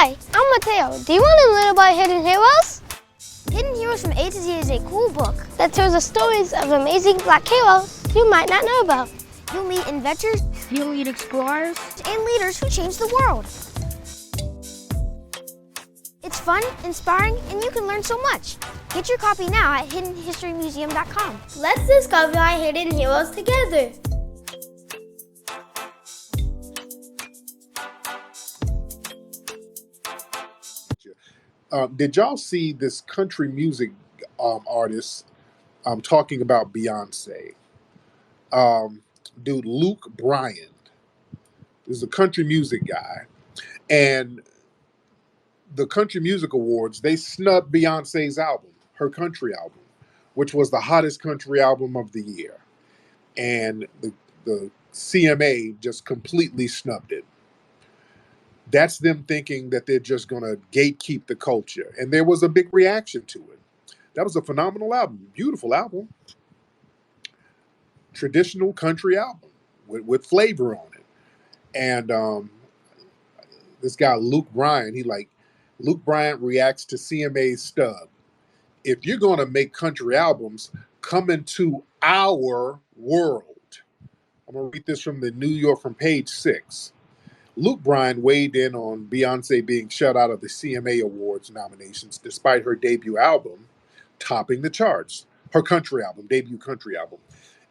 Hi, I'm Mateo. Do you want to learn about Hidden Heroes? Hidden Heroes from A to Z is a cool book that tells the stories of amazing black heroes you might not know about. You'll meet inventors, you'll meet explorers, and leaders who change the world. It's fun, inspiring, and you can learn so much. Get your copy now at hiddenhistorymuseum.com. Let's discover our hidden heroes together. Did y'all see this country music artist talking about Beyonce? Dude, Luke Bryan is a country music guy, and the Country Music Awards, they snubbed Beyonce's album, her country album, which was the hottest country album of the year. And the CMA just completely snubbed it. That's them thinking that they're just going to gatekeep the culture. And there was a big reaction to it. That was a phenomenal album, beautiful album. Traditional country album with flavor on it. And this guy, Luke Bryan, Luke Bryan reacts to CMA's stub. If you're going to make country albums, come into our world. I'm going to read this from the New York from page 6. Luke Bryan weighed in on Beyonce being shut out of the CMA Awards nominations despite her debut album topping the charts. Her country album, debut country album.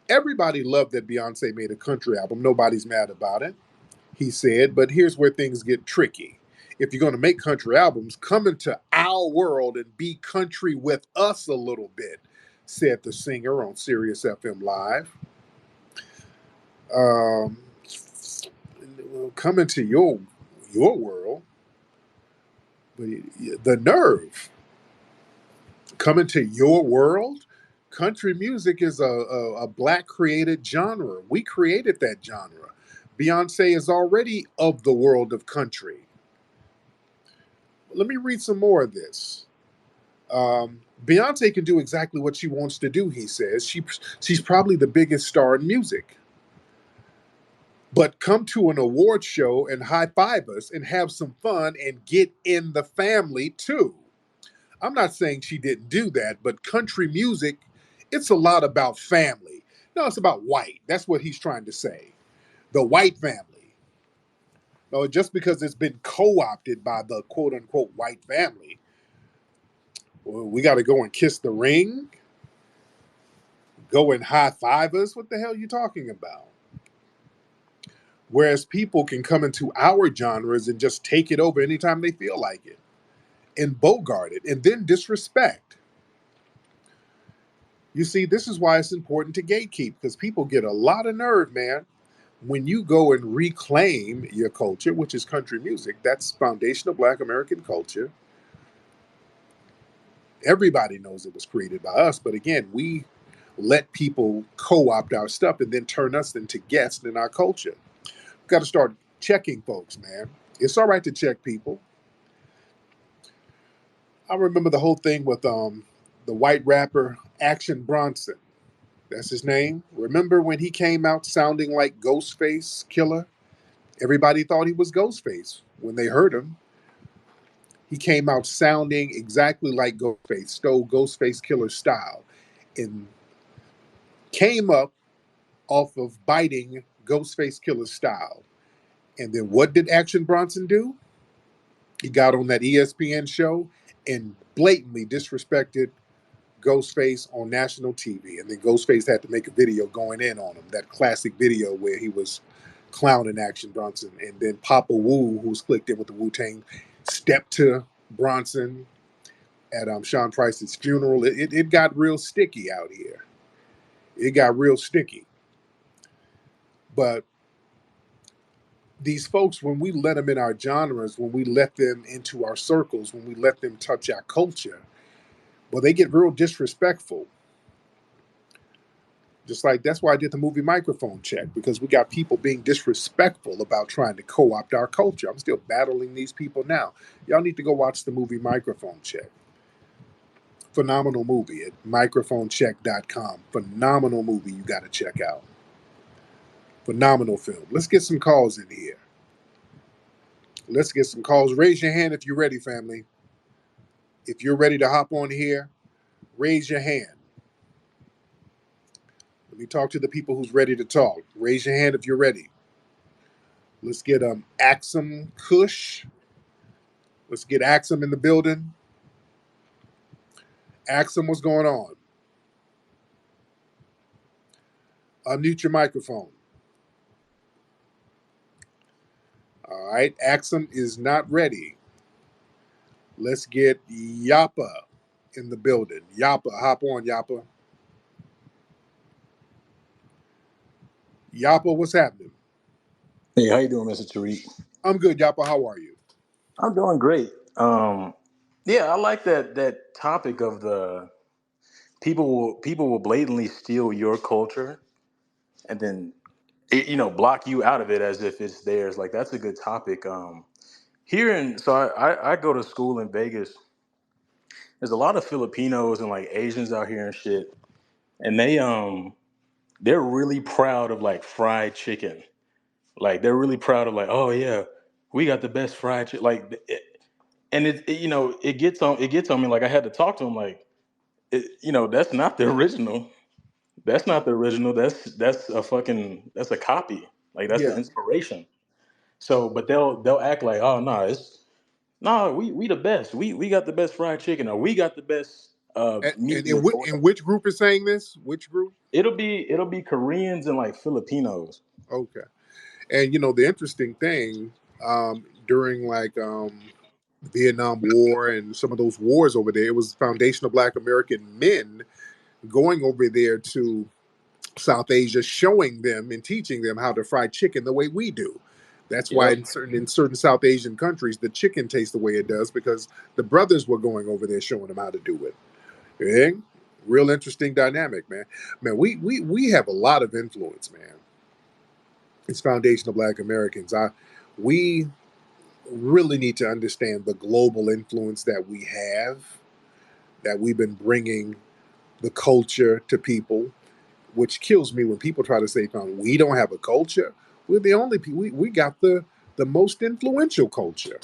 Everybody loved that Beyonce made a country album. Nobody's mad about it, he said, but here's where things get tricky. If you're going to make country albums, come into our world and be country with us a little bit, said the singer on Sirius FM Live. Come into your world, but the nerve. Come into your world. Country music is a black created genre. We created that genre. Beyonce is already of the world of country. Let me read some more of this. Beyonce can do exactly what she wants to do, he says. She's probably the biggest star in music. But come to an award show and high-five us and have some fun and get in the family too. I'm not saying she didn't do that, but country music, it's a lot about family. No, it's about white. That's what he's trying to say. The white family. No, just because it's been co-opted by the quote-unquote white family, well, we got to go and kiss the ring? Go and high-five us? What the hell are you talking about? Whereas people can come into our genres and just take it over anytime they feel like it and bogart it and then disrespect. You see, this is why it's important to gatekeep, because people get a lot of nerve, man. When you go and reclaim your culture, which is country music, that's foundational Black American culture. Everybody knows it was created by us, but again, we let people co-opt our stuff and then turn us into guests in our culture. We've got to start checking folks, man. It's all right to check people. I remember the whole thing with the white rapper Action Bronson. That's his name. Remember when he came out sounding like Ghostface Killer? Everybody thought he was Ghostface when they heard him. He came out sounding exactly like Ghostface, stole Ghostface Killer's style, and came up off of biting Ghostface Killer's style. And then what did Action Bronson do? He got on that ESPN show and blatantly disrespected Ghostface on national TV. And then Ghostface had to make a video going in on him, that classic video where he was clowning Action Bronson. And then Papa Wu, who's clicked in with the Wu-Tang, stepped to Bronson at Sean Price's funeral. It got real sticky out here. It got real sticky. But these folks, when we let them in our genres, when we let them into our circles, when we let them touch our culture, well, they get real disrespectful. Just like that's why I did the movie Microphone Check, because we got people being disrespectful about trying to co-opt our culture. I'm still battling these people now. Y'all need to go watch the movie Microphone Check. Phenomenal movie at microphonecheck.com. Phenomenal movie you got to check out. Phenomenal film. Let's get some calls in here. Let's get some calls. Raise your hand if you're ready, family. If you're ready to hop on here, raise your hand. Let me talk to the people who's ready to talk. Raise your hand if you're ready. Let's get Axum Kush. Let's get Axum in the building. Axum, what's going on? Unmute your microphone. All right, Axum is not ready. Let's get Yappa in the building. Yappa, hop on, Yappa. Yappa, what's happening? Hey, how you doing, Mr. Tariq? I'm good, Yappa. How are you? I'm doing great. Yeah, I like that topic of the people will blatantly steal your culture and then block you out of it as if it's theirs. Like that's a good topic. I go to school in Vegas. There's a lot of Filipinos and like Asians out here and shit, and they're really proud of like fried chicken. Like they're really proud of like, oh yeah, we got the best fried chicken. And it gets on me. Like I had to talk to him. Like that's not the original. That's not the original. That's a copy. Like that's the Yeah, inspiration. So, but they'll act like, oh no, we the best. We got the best fried chicken, or we got the best and meatloaf or in whatever. which group is saying this? Which group? It'll be Koreans and like Filipinos. Okay. And the interesting thing, during like the Vietnam War and some of those wars over there, it was foundational Black American men going over there to South Asia, showing them and teaching them how to fry chicken the way we do. That's why Yep. in certain South Asian countries the chicken tastes the way it does, because the brothers were going over there showing them how to do it. Yeah? Real interesting dynamic, man. Man, we have a lot of influence, man. It's foundational Black Americans. We really need to understand the global influence that we have, that we've been bringing the culture to people, which kills me when people try to say, we don't have a culture. We're the only people. We got the most influential culture.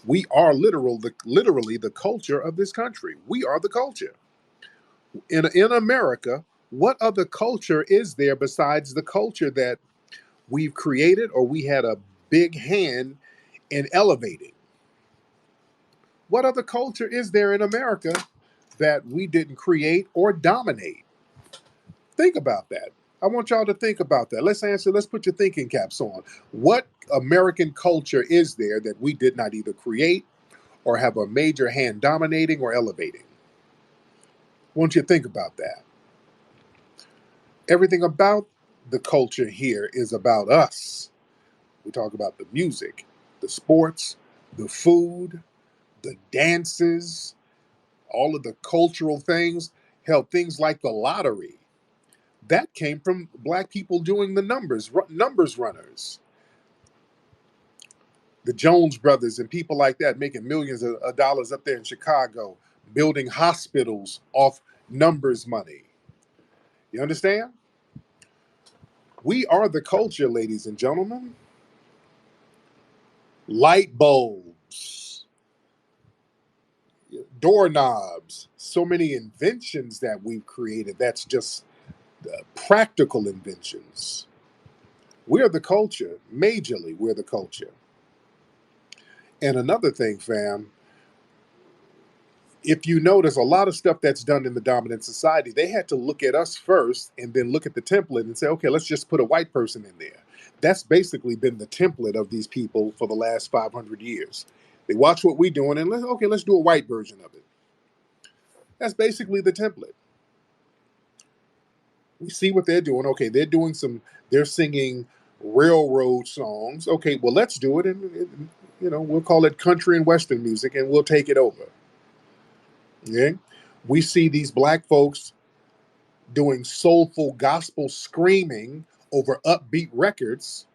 We are literally the culture of this country. We are the culture. In America, what other culture is there besides the culture that we've created or we had a big hand in elevating? What other culture is there in America that we didn't create or dominate? Think about that. I want y'all to think about that. Let's put your thinking caps on. What American culture is there that we did not either create or have a major hand dominating or elevating? I want you to think about that. Everything about the culture here is about us. We talk about the music, the sports, the food, the dances, all of the cultural things. Hell, things like the lottery. That came from Black people doing the numbers runners. The Jones brothers and people like that making millions of dollars up there in Chicago, building hospitals off numbers money. You understand? We are the culture, ladies and gentlemen. Light bulbs, doorknobs, so many inventions that we've created. That's just practical inventions. We're the culture. Majorly, we're the culture. And another thing, fam, if you notice a lot of stuff that's done in the dominant society, they had to look at us first and then look at the template and say, okay, let's just put a white person in there. That's basically been the template of these people for the last 500 years. They watch what we're doing and let's do a white version of it. That's basically the template. We see what they're doing. Okay, they're singing railroad songs. Okay, well, let's do it. And we'll call it country and Western music and we'll take it over. Yeah. We see these Black folks doing soulful gospel screaming over upbeat records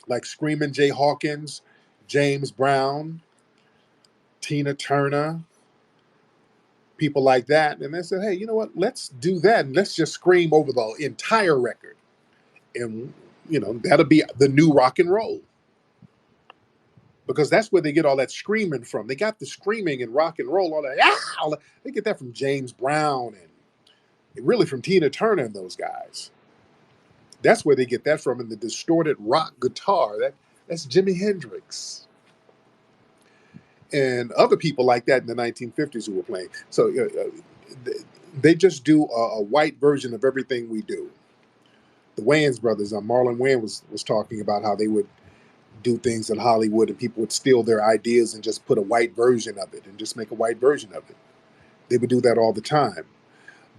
like Screaming Jay Hawkins, James Brown, Tina Turner, people like that. And they said, hey, you know what? Let's do that. And let's just scream over the entire record. And, that'll be the new rock and roll. because that's where they get all that screaming from. They got the screaming and rock and roll, all that. All that. They get that from James Brown and really from Tina Turner and those guys. That's where they get that from, and the distorted rock guitar. That's Jimi Hendrix and other people like that in the 1950s who were playing. So they just do a white version of everything we do. The Wayans brothers, Marlon Wayans was talking about how they would do things in Hollywood and people would steal their ideas and just put a white version of it and just make a white version of it. They would do that all the time.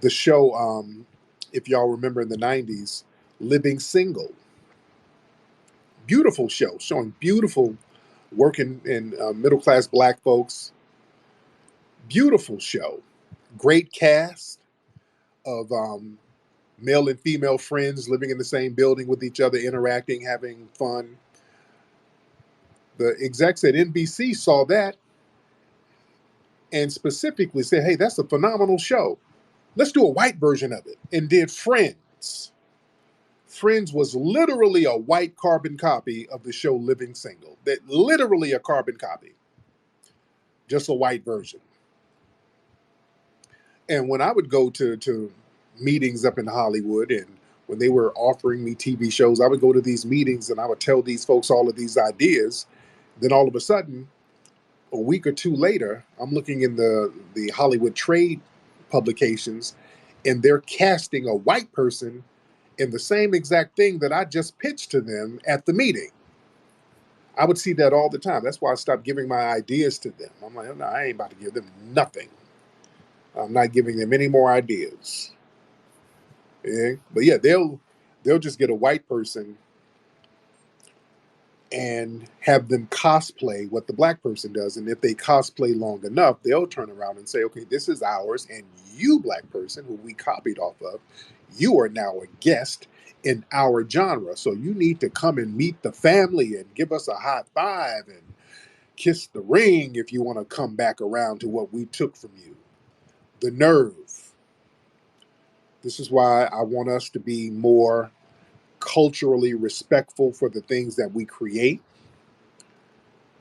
The show, if y'all remember in the 90s, Living Single. Beautiful show, showing beautiful working in middle-class black folks. Beautiful show. Great cast of male and female friends living in the same building with each other, interacting, having fun. The execs at NBC saw that and specifically said, hey, that's a phenomenal show. Let's do a white version of it, and did Friends. Friends was literally a white carbon copy of the show Living Single. That literally a carbon copy. Just a white version. And when I would go to meetings up in Hollywood, and when they were offering me TV shows, I would go to these meetings and I would tell these folks all of these ideas. Then all of a sudden, a week or two later, I'm looking in the Hollywood trade publications, and they're casting a white person in the same exact thing that I just pitched to them at the meeting. I would see that all the time. That's why I stopped giving my ideas to them. I'm like, no, I ain't about to give them nothing. I'm not giving them any more ideas. Yeah? But yeah, they'll just get a white person and have them cosplay what the black person does. And if they cosplay long enough, they'll turn around and say, okay, this is ours. And you, black person, who we copied off of, you are now a guest in our genre. So you need to come and meet the family and give us a high five and kiss the ring if you want to come back around to what we took from you. The nerve. This is why I want us to be more culturally respectful for the things that we create.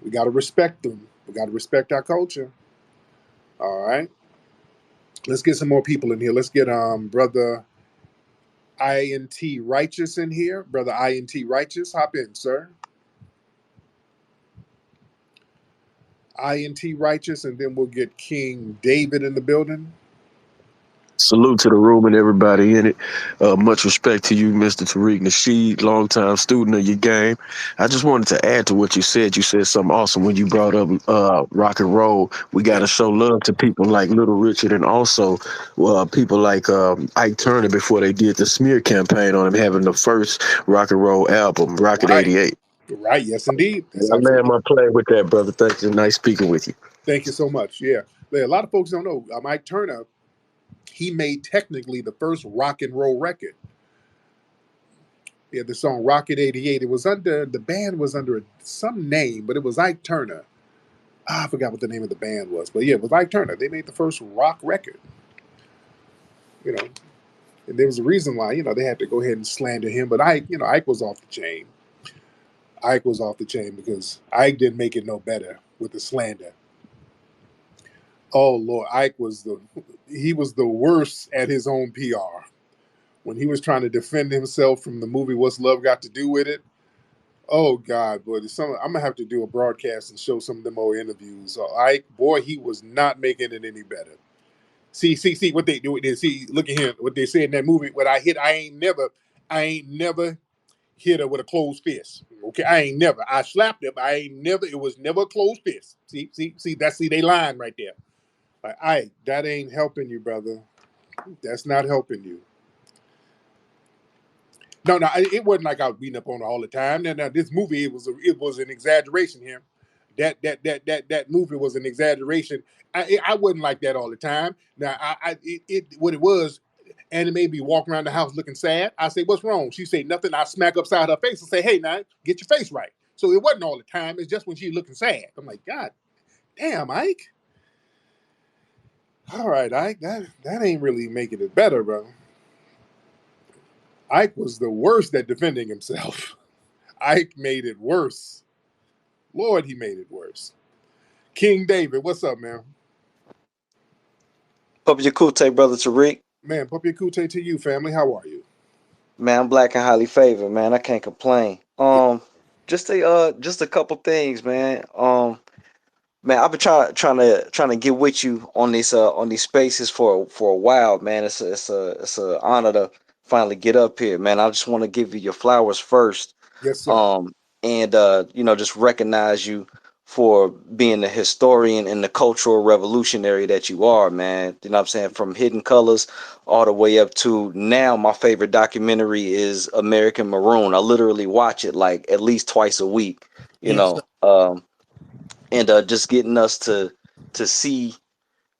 We got to respect them. We got to respect our culture. All right. Let's get some more people in here. Let's get brother INT Righteous in here. Brother INT Righteous, hop in, sir. INT Righteous, and then we'll get King David in the building. Salute to the room and everybody in it. Much respect to you, Mr. Tariq Nasheed, longtime student of your game. I just wanted to add to what you said. You said something awesome when you brought up rock and roll. We got to show love to people like Little Richard and also people like Ike Turner before they did the smear campaign on him having the first rock and roll album, Rocket Right. 88. Right, yes, indeed. That's I land absolutely. my plane with that, brother. Thank you. Nice speaking with you. Thank you so much. Yeah. A lot of folks don't know. Ike Turner, he made technically the first rock and roll record. Yeah, the song Rocket 88. It was under, the band was under some name, but it was Ike Turner. I forgot what the name of the band was. But yeah, it was Ike Turner. They made the first rock record. You know, and there was a reason why, they had to go ahead and slander him. But Ike, Ike was off the chain. Ike was off the chain because Ike didn't make it no better with the slander. Oh Lord, Ike was the worst at his own PR. When he was trying to defend himself from the movie What's Love Got to Do with It? Oh God, boy, I'm gonna have to do a broadcast and show some of them old interviews. Ike, boy, he was not making it any better. See what they do. See, look at him. What they say in that movie. What I hit, I ain't never hit her with a closed fist. Okay, I ain't never. I slapped her, but I ain't never. It was never a closed fist. See, they line right there. Like, Ike, that ain't helping you, brother. That's not helping you. No, it wasn't like I was beating up on her all the time. Now, this movie, it was an exaggeration here. That movie was an exaggeration. I wasn't like that all the time. Now, what it was, Annie may be walking around the house looking sad. I say, what's wrong? She say nothing. I smack upside her face and say, hey, now get your face right. So it wasn't all the time. It's just when she's looking sad. I'm like, God damn, Ike. All right, Ike, that ain't really making it better, bro. Ike was the worst at defending himself. Ike made it worse. Lord, he made it worse. King David, what's up, man? Papa Yakute, brother Tariq. Man, Papi Kute to you, family. How are you? Man, I'm black and highly favored, man. I can't complain. Yeah. Just a couple things, man. Man, I've been trying to get with you on these spaces for a while, man. It's a honor to finally get up here, man. I just want to give you your flowers first, Yes, sir. um, and just recognize you for being the historian and the cultural revolutionary that you are, man. You know what I'm saying? From Hidden Colors all the way up to now, my favorite documentary is American Maroon. I literally watch it like at least twice a week, you Yes, sir. know. And just getting us to see,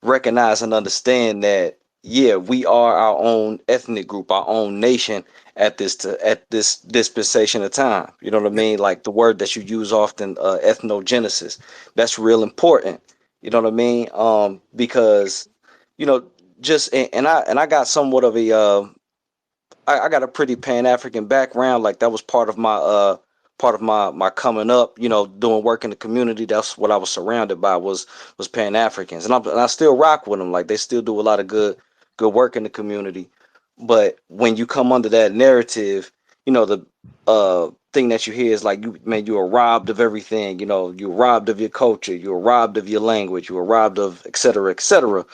recognize, and understand that yeah, we are our own ethnic group, our own nation at this dispensation of time. You know what I Yeah. mean? Like the word that you use often, ethnogenesis. That's real important. You know what I mean? Because you know, just and I got somewhat of a I got a pretty Pan African background. Like that was part of my coming up. You know, doing work in the community. That's what I was surrounded by was Pan Africans, and I still rock with them. Like they still do a lot of good work in the community. But when you come under that narrative, you know the thing that you hear is like you are robbed of everything. You know, you're robbed of your culture. You're robbed of your language. You are robbed of et cetera, et cetera.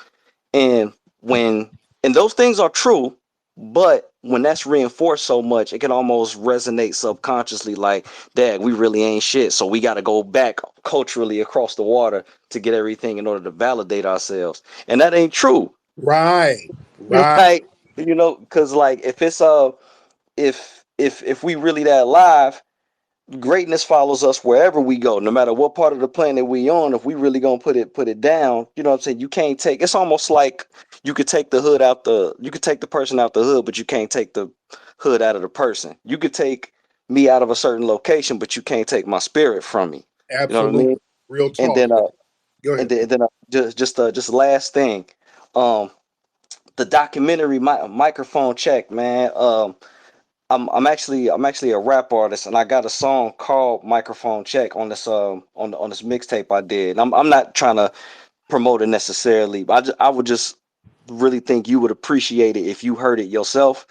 And when and those things are true, but when that's reinforced so much, it can almost resonate subconsciously like, dad, we really ain't shit. So we got to go back culturally across the water to get everything in order to validate ourselves. And that ain't true. Right. Right. Like, because like if it's if we really that alive, greatness follows us wherever we go, no matter what part of the planet we on. If we really gonna put it down, you know what I'm saying? You can't take. It's almost like you could take the person out the hood, but you can't take the hood out of the person. You could take me out of a certain location, but you can't take my spirit from me. You know what I mean? Absolutely. Real And talk, then man. Go ahead. just last thing, um, the documentary microphone check, man. I'm actually a rap artist, and I got a song called Microphone Check on this on this mixtape I did. And I'm not trying to promote it necessarily, but I would just really think you would appreciate it if you heard it yourself.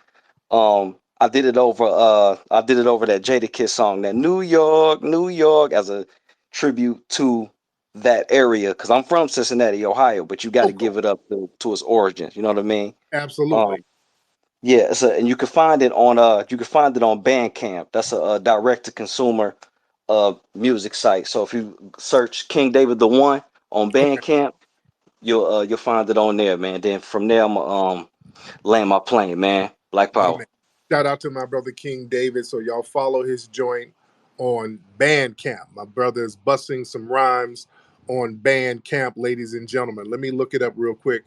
I did it over that Jadakiss song, that New York, as a tribute to that area, because I'm from Cincinnati, Ohio, but you got to Okay. give it up to its origins. You know what I mean? Absolutely. Um, yeah, and you can find it on Bandcamp. That's a direct to consumer music site. So if you search King David the One on Okay. Bandcamp, you'll find it on there, man. Then from there I'm land my plane, man. Black Power. Amen. Shout out to my brother King David. So y'all follow his joint on Bandcamp. My brother is busting some rhymes on Bandcamp, ladies and gentlemen. Let me look it up real quick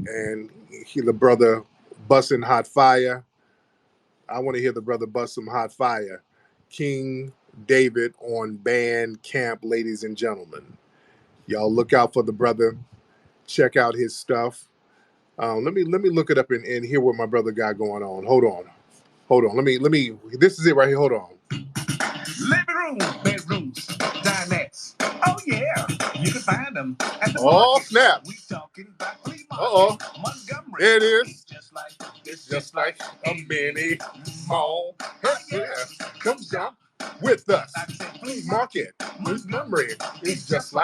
and hear the brother busting hot fire. I want to hear the brother bust some hot fire. King David on Bandcamp, ladies and gentlemen. Y'all look out for the brother. Check out his stuff. Let me look it up and hear what my brother got going on. Hold on. Let me. This is it right here. Hold on. Living room, bedrooms, dinettes. Oh yeah, you can find them at the Oh market. snap! We talking about flea Uh-oh. market, Montgomery. There it is. It's just like a mini mall. Yeah. Come jump with us. Flea market, Montgomery. It's just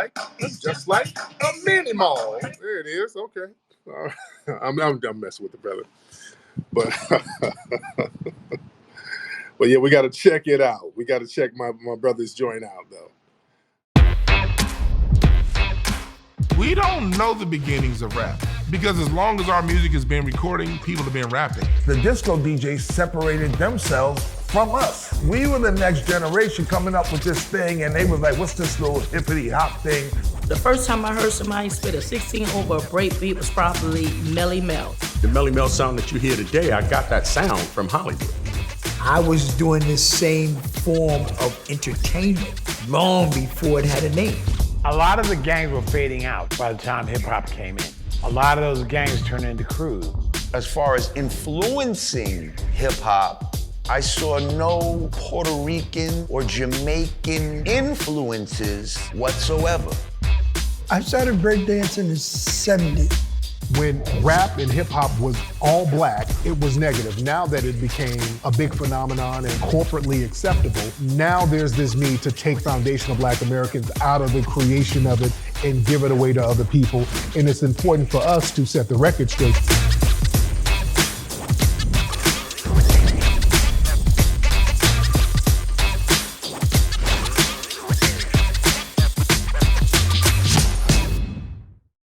like a mini mall. There it is. Okay. I'm messing with the brother, but but yeah, we got to check it out. We got to check my brother's joint out though. We don't know the beginnings of rap because as long as our music has been recording, people have been rapping. The disco DJs separated themselves from us. We were the next generation coming up with this thing, and they was like, what's this little hippity hop thing? The first time I heard somebody spit a 16 over a break beat was probably Melly Mel. The Melly Mel sound that you hear today, I got that sound from Hollywood. I was doing this same form of entertainment long before it had a name. A lot of the gangs were fading out by the time hip-hop came in. A lot of those gangs turned into crews. As far as influencing hip-hop, I saw no Puerto Rican or Jamaican influences whatsoever. I started breakdancing in the 70s. When rap and hip hop was all black, it was negative. Now that it became a big phenomenon and corporately acceptable, now there's this need to take foundational black Americans out of the creation of it and give it away to other people. And it's important for us to set the record straight.